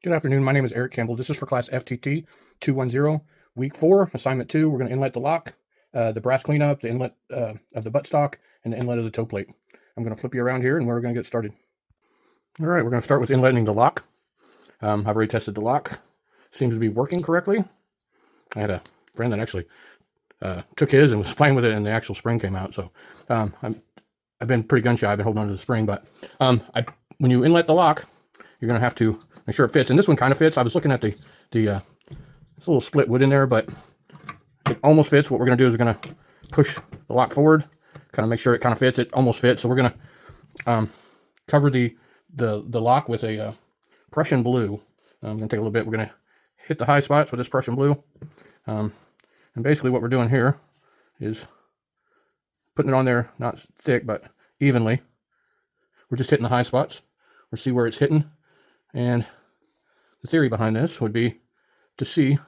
Good afternoon. My name is Eric Campbell. This is for class FTT 210, week 4, assignment 2. We're going to inlet the lock, the brass cleanup, the inlet of the buttstock, and the inlet of the toe plate. I'm going to flip you around here and we're going to get started. All right, we're going to start with inletting the lock. I've already tested the lock. Seems to be working correctly. I had a friend that actually took his and was playing with it and the actual spring came out. So I've been pretty gun shy. I've been holding on to the spring, but when you inlet the lock, you're going to have to make sure it fits. And this one kind of fits. I was looking at the this little split wood in there, but it almost fits. What we're going to do is we're going to push the lock forward, kind of make sure it kind of fits. It almost fits. So we're going to cover the lock with a Prussian blue. I'm going to take a little bit. We're going to hit the high spots with this Prussian blue. And basically what we're doing here is putting it on there, not thick, but evenly. We're just hitting the high spots. We'll see where it's hitting. And the theory behind this would be to see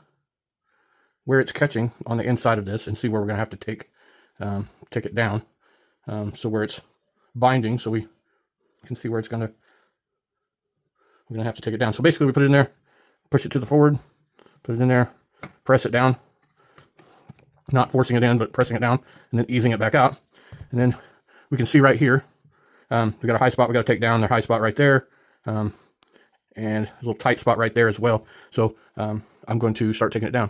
where it's catching on the inside of this and see where we're going to have to take it down. So where it's binding, so we can see where we're going to have to take it down. So basically we put it in there, push it to the forward, put it in there, press it down, not forcing it in, but pressing it down and then easing it back out. And then we can see right here, we got a high spot we got to take down, the high spot right there. And a little tight spot right there as well. So I'm going to start taking it down.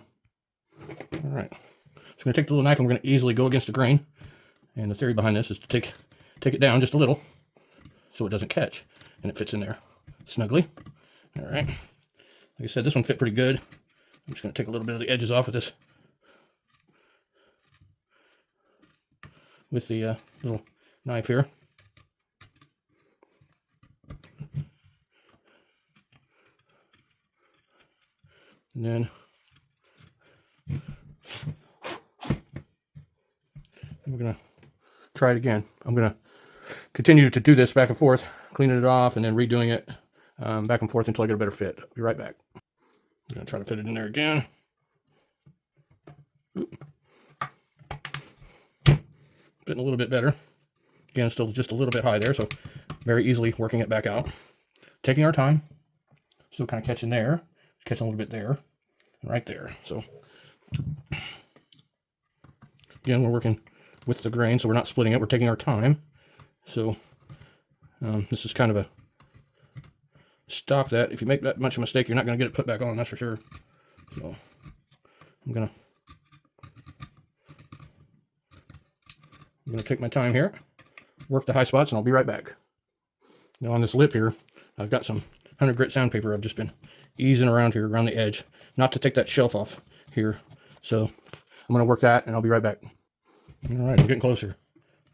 All right. So I'm going to take the little knife and we're going to easily go against the grain. And the theory behind this is to take it down just a little so it doesn't catch and it fits in there snugly. All right. Like I said, this one fit pretty good. I'm just going to take a little bit of the edges off with this, with the little knife here. And then we're going to try it again. I'm going to continue to do this back and forth, cleaning it off and then redoing it back and forth until I get a better fit. I'll be right back. I'm going to try to fit it in there again. Fitting a little bit better. Again, still just a little bit high there, so very easily working it back out. Taking our time. Still kind of catching there. Catching a little bit there. Right there. So again, we're working with the grain, so we're not splitting it. We're taking our time. So this is kind of a stop that. If you make that much of a mistake, you're not going to get it put back on, that's for sure. So I'm gonna take my time here, work the high spots, and I'll be right back. Now on this lip here, I've got some 100 grit sandpaper. I've just been easing around here around the edge, not to take that shelf off here. So I'm going to work that and I'll be right back. All right, I'm getting closer.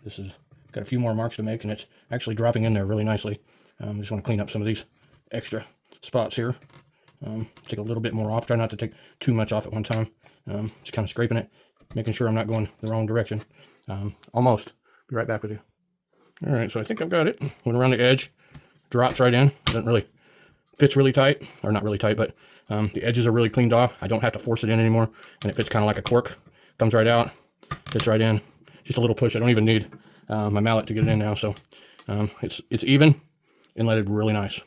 This is got a few more marks to make and it's actually dropping in there really nicely. I just want to clean up some of these extra spots here. Take a little bit more off. Try not to take too much off at one time. Just kind of scraping it, making sure I'm not going the wrong direction. Almost. Be right back with you. All right, so I think I've got it. Went around the edge, drops right in. Doesn't really fits really tight, or not really tight, but the edges are really cleaned off. I don't have to force it in anymore, and it fits kind of like a cork. Comes right out, fits right in. Just a little push. I don't even need my mallet to get it in now, so it's even, inletted really nice.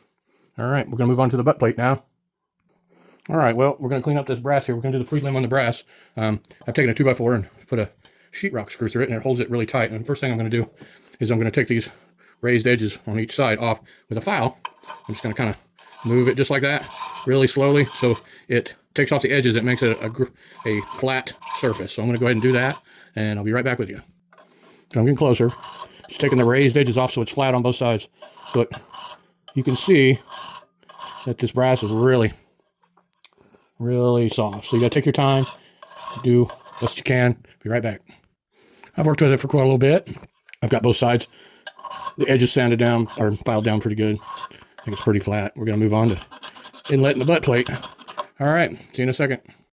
All right, we're going to move on to the butt plate now. All right, well, we're going to clean up this brass here. We're going to do the prelim on the brass. I've taken a 2x4 and put a sheetrock screw through it, and it holds it really tight. And the first thing I'm going to do is I'm going to take these raised edges on each side off with a file. I'm just going to kind of move it just like that, really slowly, so it takes off the edges. It makes it a flat surface. So I'm going to go ahead and do that, and I'll be right back with you. So I'm getting closer. Just taking the raised edges off so it's flat on both sides. But you can see that this brass is really, really soft. So you got to take your time, do best you can. Be right back. I've worked with it for quite a little bit. I've got both sides. The edges sanded down, or filed down pretty good. I think it's pretty flat. We're going to move on to inletting the butt plate. All right, see you in a second.